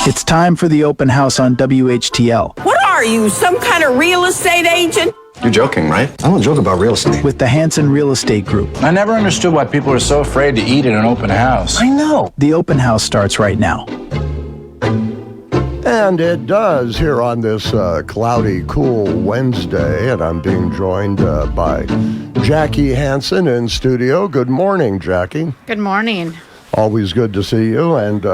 It's time for the open house on WHTL. What are you, some kind of real estate agent? You're joking, right? I don't joke about real estate. With the Hanson Real Estate Group. I never understood why people are so afraid to eat at an open house. I know. The open house starts right now. And it does here on this cloudy, cool Wednesday. And I'm being joined by Jackie Hanson in studio. Good morning, Jackie. Good morning. Always good to see you. And,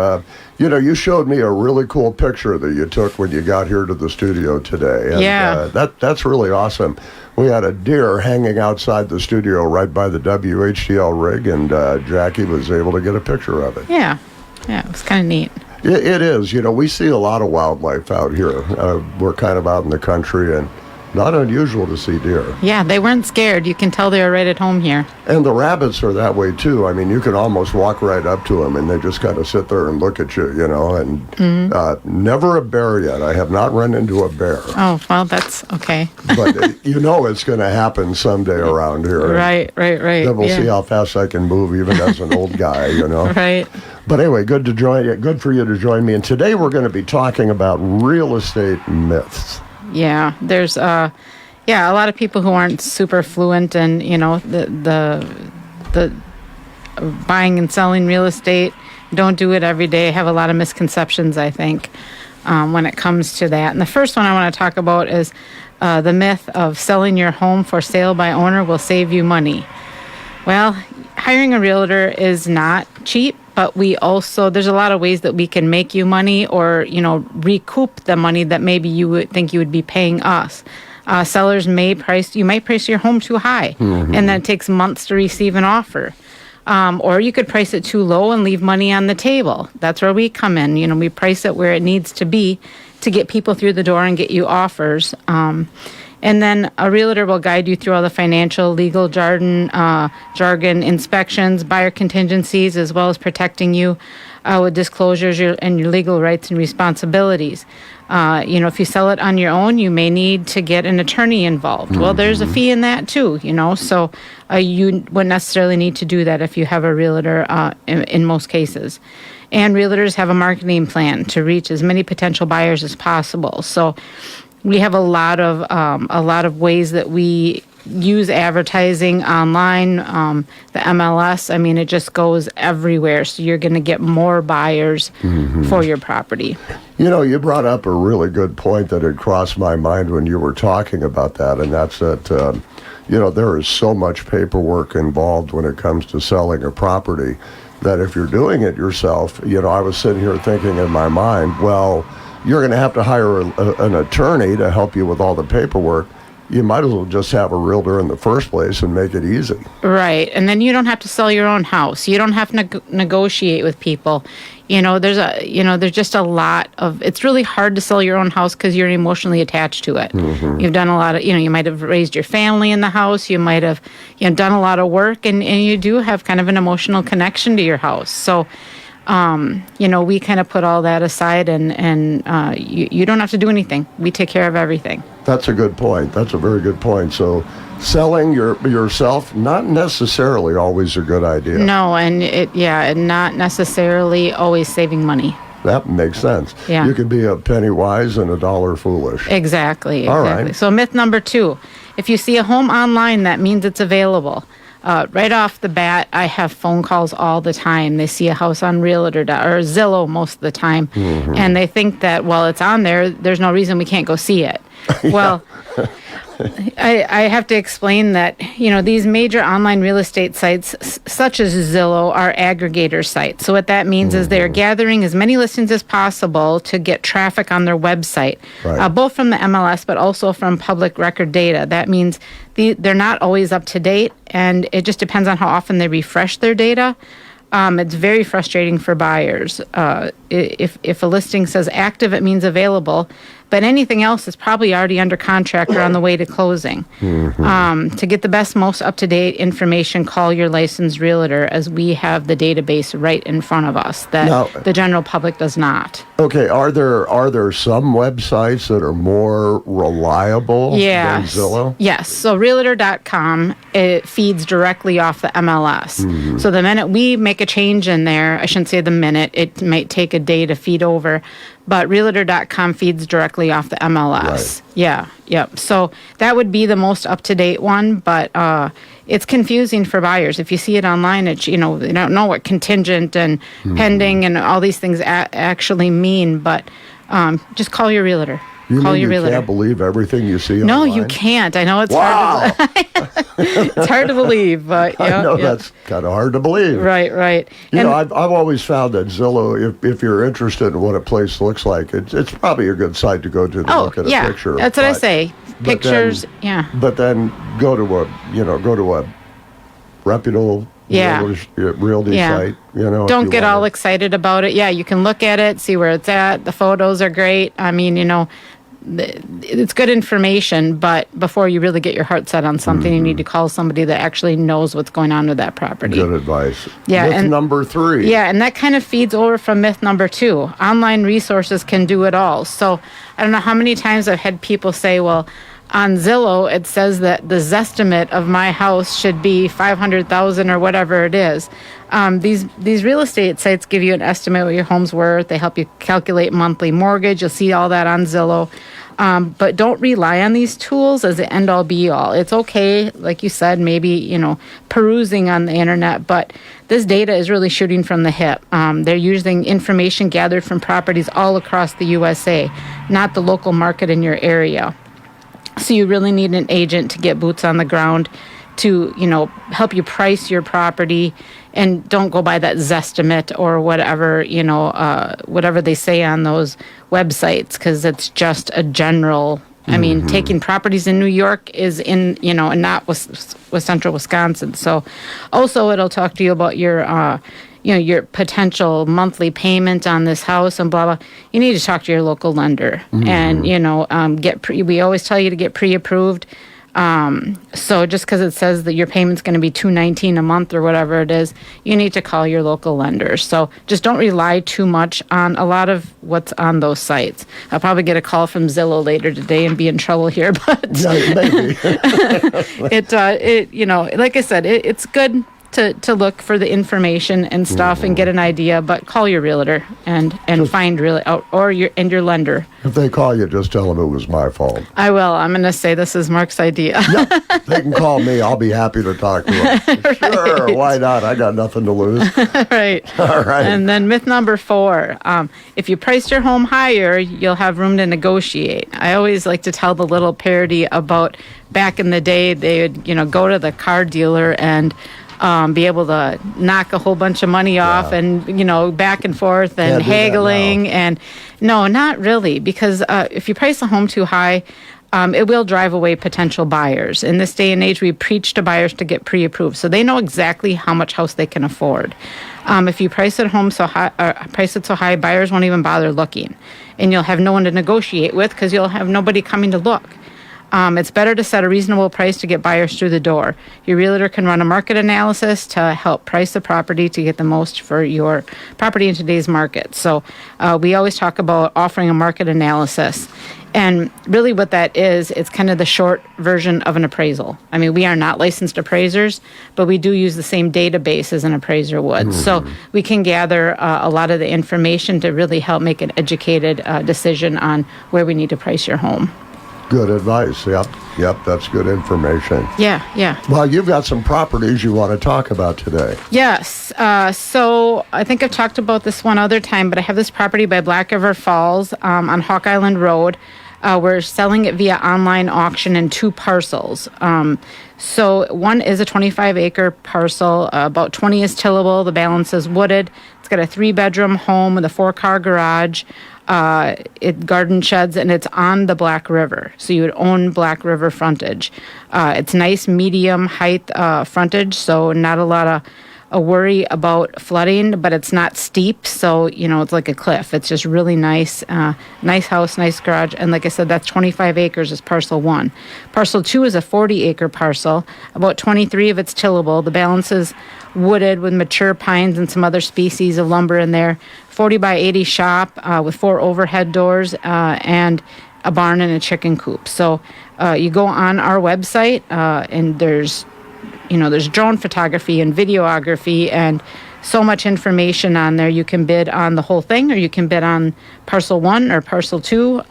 you showed me a really cool picture that you took when you got here to the studio today. And, yeah. That's really awesome. We had a deer hanging outside the studio right by the WHTL rig, and Jackie was able to get a picture of it. Yeah, it was kind of neat. It is. We see a lot of wildlife out here. We're kind of out in the country, and not unusual to see deer. Yeah, they weren't scared. You can tell they were right at home here. And the rabbits are that way, too. I mean, you can almost walk right up to them, and they just kind of sit there and look at you, and never a bear yet. I have not run into a bear. Oh, well, that's okay. But it's going to happen someday around here. Right. Then we'll see how fast I can move, even as an old guy, Right. But anyway, good for you to join me. And today we're going to be talking about real estate myths. Yeah, there's a lot of people who aren't super fluent in, the buying and selling real estate, don't do it every day, have a lot of misconceptions, I think, when it comes to that. And the first one I want to talk about is the myth of selling your home for sale by owner will save you money. Well, hiring a realtor is not cheap, but there's a lot of ways that we can make you money or, recoup the money that maybe you would think you would be paying us. Sellers might price your home too high, and then it takes months to receive an offer. Or you could price it too low and leave money on the table. That's where we come in. We price it where it needs to be to get people through the door and get you offers. And then a realtor will guide you through all the financial, legal jargon, inspections, buyer contingencies, as well as protecting you with disclosures and your legal rights and responsibilities. If you sell it on your own, you may need to get an attorney involved. Well, there's a fee in that too, so you wouldn't necessarily need to do that if you have a realtor in most cases. And realtors have a marketing plan to reach as many potential buyers as possible. So we have a lot of ways that we use advertising online, the MLS. I mean, it just goes everywhere. So you're going to get more buyers for your property. You brought up a really good point that had crossed my mind when you were talking about that, and that's that, there is so much paperwork involved when it comes to selling a property that if you're doing it yourself, I was sitting here thinking in my mind, well, you're going to have to hire an attorney to help you with all the paperwork. You might as well just have a realtor in the first place and make it easy. Right. And then you don't have to sell your own house. You don't have to negotiate with people. There's just a lot of, it's really hard to sell your own house because you're emotionally attached to it. You've done a lot of, you might have raised your family in the house. You might have, done a lot of work and you do have kind of an emotional connection to your house. So, we kind of put all that aside and you don't have to do anything. We take care of everything. That's a good point. That's a very good point. So selling yourself, not necessarily always a good idea. No, and not necessarily always saving money. That makes sense. Yeah. You could be a penny wise and a dollar foolish. Exactly. All right. So myth number 2, if you see a home online, that means it's available. Right off the bat, I have phone calls all the time. They see a house on Realtor or Zillow most of the time, and they think that, well, it's on there, there's no reason we can't go see it. Well, I have to explain that, these major online real estate sites, such as Zillow, are aggregator sites. So what that means is they're gathering as many listings as possible to get traffic on their website, right. Both from the MLS, but also from public record data. That means they're not always up to date, and it just depends on how often they refresh their data. It's very frustrating for buyers. If a listing says active, it means available, But anything else is probably already under contract or on the way to closing. To get the best, most up-to-date information, call your licensed realtor, as we have the database right in front of us that the general public does not. Okay, are there some websites that are more reliable than Zillow? Yes. So Realtor.com, it feeds directly off the MLS. So the minute we make a change in there, I shouldn't say the minute, it might take a day to feed over, but Realtor.com feeds directly off the MLS. Right. Yeah, yep. So that would be the most up-to-date one, but it's confusing for buyers. If you see it online, it's, they don't know what contingent and pending and all these things actually mean, but just call your realtor. You Call mean your you realtor. can't believe everything you see No, online? you can't. I know it's Wow. hard to, it's hard to believe, but I know that's kind of hard to believe. Right. I've always found that Zillow, if you're interested in what a place looks like, it's probably a good site to go to look at a picture. That's what I say. Pictures, But then go to a reputable realty site. Don't get all excited about it. Yeah, you can look at it, see where it's at. The photos are great. I mean, it's good information, but before you really get your heart set on something, you need to call somebody that actually knows what's going on with that property. Good advice. Yeah, Myth and number 3. Yeah, and that kind of feeds over from myth number 2. Online resources can do it all. So I don't know how many times I've had people say, well, on Zillow, it says that the Zestimate of my house should be $500,000 or whatever it is. These real estate sites give you an estimate of what your home's worth. They help you calculate monthly mortgage. You'll see all that on Zillow. But don't rely on these tools as the end-all be-all. It's okay, like you said, maybe, perusing on the internet, but this data is really shooting from the hip. They're using information gathered from properties all across the USA, not the local market in your area. So you really need an agent to get boots on the ground to, help you price your property, and don't go by that Zestimate or whatever, whatever they say on those websites, because it's just a general. I mean, taking properties in New York is and not with central Wisconsin. So also it'll talk to you about your, your potential monthly payment on this house and blah, blah. You need to talk to your local lender and, we always tell you to get pre-approved. So just because it says that your payment's going to be $219 a month or whatever it is, you need to call your local lender. So just don't rely too much on a lot of what's on those sites. I'll probably get a call from Zillow later today and be in trouble here, but maybe. like I said, it's good to look for the information and stuff and get an idea, but call your realtor and find your lender. If they call you, just tell them it was my fault. I will. I'm going to say this is Mark's idea. They can call me. I'll be happy to talk to them. Right. Sure, why not? I got nothing to lose. Right. All right. And then myth number 4, if you price your home higher, you'll have room to negotiate. I always like to tell the little parody about back in the day, they would, go to the car dealer and be able to knock a whole bunch of money off and, back and forth and haggling. And no, not really, because if you price a home too high, it will drive away potential buyers. In this day and age, we preach to buyers to get pre-approved, so they know exactly how much house they can afford. If you price it so high, buyers won't even bother looking, and you'll have no one to negotiate with because you'll have nobody coming to look. It's better to set a reasonable price to get buyers through the door. Your realtor can run a market analysis to help price the property to get the most for your property in today's market. So we always talk about offering a market analysis. And really what that is, it's kind of the short version of an appraisal. I mean, we are not licensed appraisers, but we do use the same database as an appraiser would. So we can gather a lot of the information to really help make an educated decision on where we need to price your home. Good advice. Yep, that's good information. Yeah. Well, you've got some properties you want to talk about today. Yes. So I think I've talked about this one other time, but I have this property by Black River Falls on Hawk Island Road. We're selling it via online auction in 2 parcels. So one is a 25-acre parcel. About 20 is tillable. The balance is wooded. It's got a 3-bedroom home with a 4-car garage. Garden sheds, and it's on the Black River. So you would own Black River frontage. It's nice medium height frontage, so not a lot a worry about flooding, but it's not steep, so it's like a cliff. It's just really nice, nice house, nice garage, and like I said, that's 25 acres is parcel 1. Parcel 2 is a 40-acre parcel. About 23 of it's tillable. The balance is wooded with mature pines and some other species of lumber in there. 40 by 80 shop with 4 overhead doors and a barn and a chicken coop. So you go on our website and there's drone photography and videography and so much information on there. You can bid on the whole thing, or you can bid on parcel 1 or parcel 2.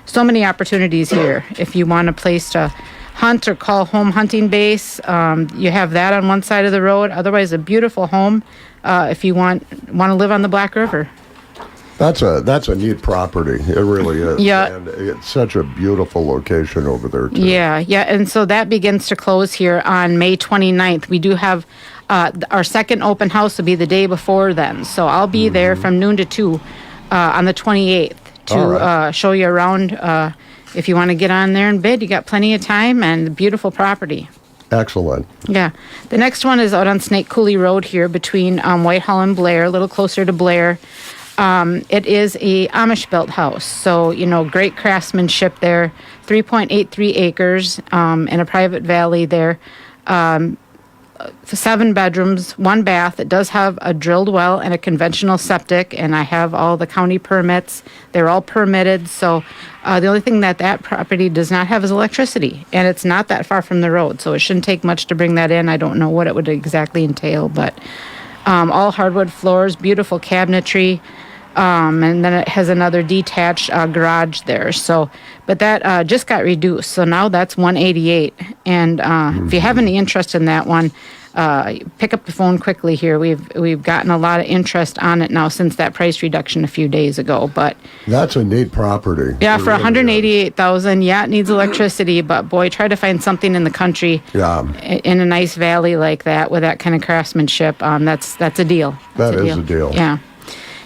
So many opportunities here. If you want a place to hunt or call home hunting base, you have that on one side of the road. Otherwise, a beautiful home if you want to live on the Black River. That's a neat property. It really is. Yeah. And it's such a beautiful location over there, too. Yeah. And so that begins to close here on May 29th. We do have our second open house will be the day before then. So I'll be there from noon to 2 on the 28th to show you around. If you want to get on there and bid, you got plenty of time and beautiful property. Excellent. Yeah. The next one is out on Snake Coulee Road here between Whitehall and Blair, a little closer to Blair. It is a Amish-built house, so, great craftsmanship there, 3.83 acres in a private valley there, 7 bedrooms, 1 bath. It does have a drilled well and a conventional septic, and I have all the county permits. They're all permitted, so the only thing that property does not have is electricity, and it's not that far from the road, so it shouldn't take much to bring that in. I don't know what it would exactly entail, but all hardwood floors, beautiful cabinetry, and then it has another detached garage there. So, but that just got reduced, so now that's $188. And if you have any interest in that one, pick up the phone quickly here. We've gotten a lot of interest on it now since that price reduction a few days ago. But that's a neat property. Yeah, for $188,000. Yeah, it needs electricity, but boy, try to find something in the country. Yeah. In a nice valley like that with that kind of craftsmanship. That's a deal. That is a deal. Yeah.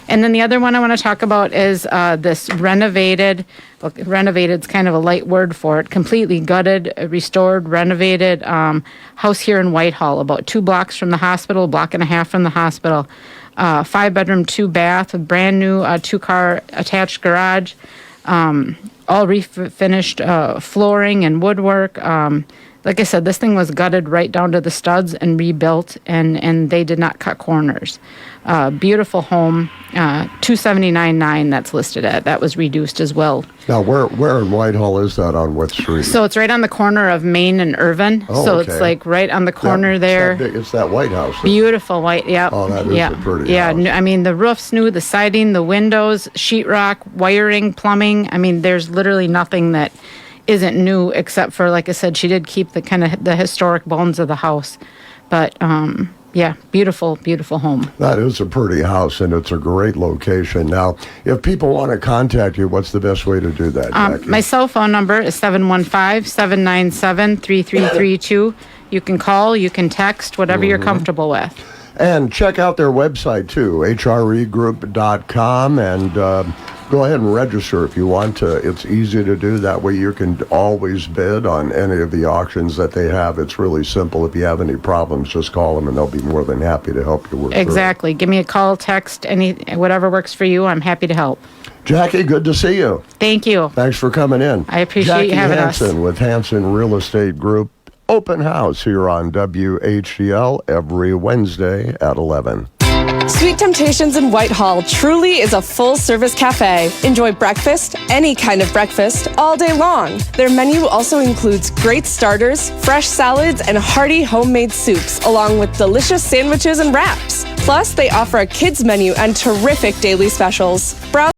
And then the other one I want to talk about is this renovated. Well, renovated's kind of a light word for it. Completely gutted, restored, renovated house here in Whitehall, about 2 blocks from the hospital, a block and a half from the hospital. 5-bedroom, 2-bath, with brand new 2-car attached garage. All refinished flooring and woodwork. Like I said, this thing was gutted right down to the studs and rebuilt, and they did not cut corners. Beautiful home, $279,900 that's listed at. That was reduced as well. Now, where in Whitehall is that, on what street? So it's right on the corner of Main and Irvin. Oh, so okay. It's like right on the corner there. It's that White House. Beautiful white, yeah. Oh, that is a pretty house. I mean, the roof's new, the siding, the windows, sheetrock, wiring, plumbing. I mean, there's literally nothing that isn't new, except for, like I said, she did keep the kind of the historic bones of the house. But yeah, beautiful, beautiful home. That is a pretty house, and it's a great location. Now, if people want to contact you, what's the best way to do that, Jackie? My cell phone number is 715-797-3332. You can call, you can text, whatever you're comfortable with. And check out their website, too, hregroup.com, and go ahead and register if you want to. It's easy to do. That way you can always bid on any of the auctions that they have. It's really simple. If you have any problems, just call them, and they'll be more than happy to help you work Exactly. Give me a call, text, whatever works for you. I'm happy to help. Jackie, good to see you. Thank you. Thanks for coming in. I appreciate Jackie you having Hanson us. with Hanson Real Estate Group. Open house here on WHTL every Wednesday at 11. Sweet Temptations in Whitehall truly is a full-service cafe. Enjoy breakfast, any kind of breakfast, all day long. Their menu also includes great starters, fresh salads, and hearty homemade soups, along with delicious sandwiches and wraps. Plus, they offer a kids menu and terrific daily specials. Browse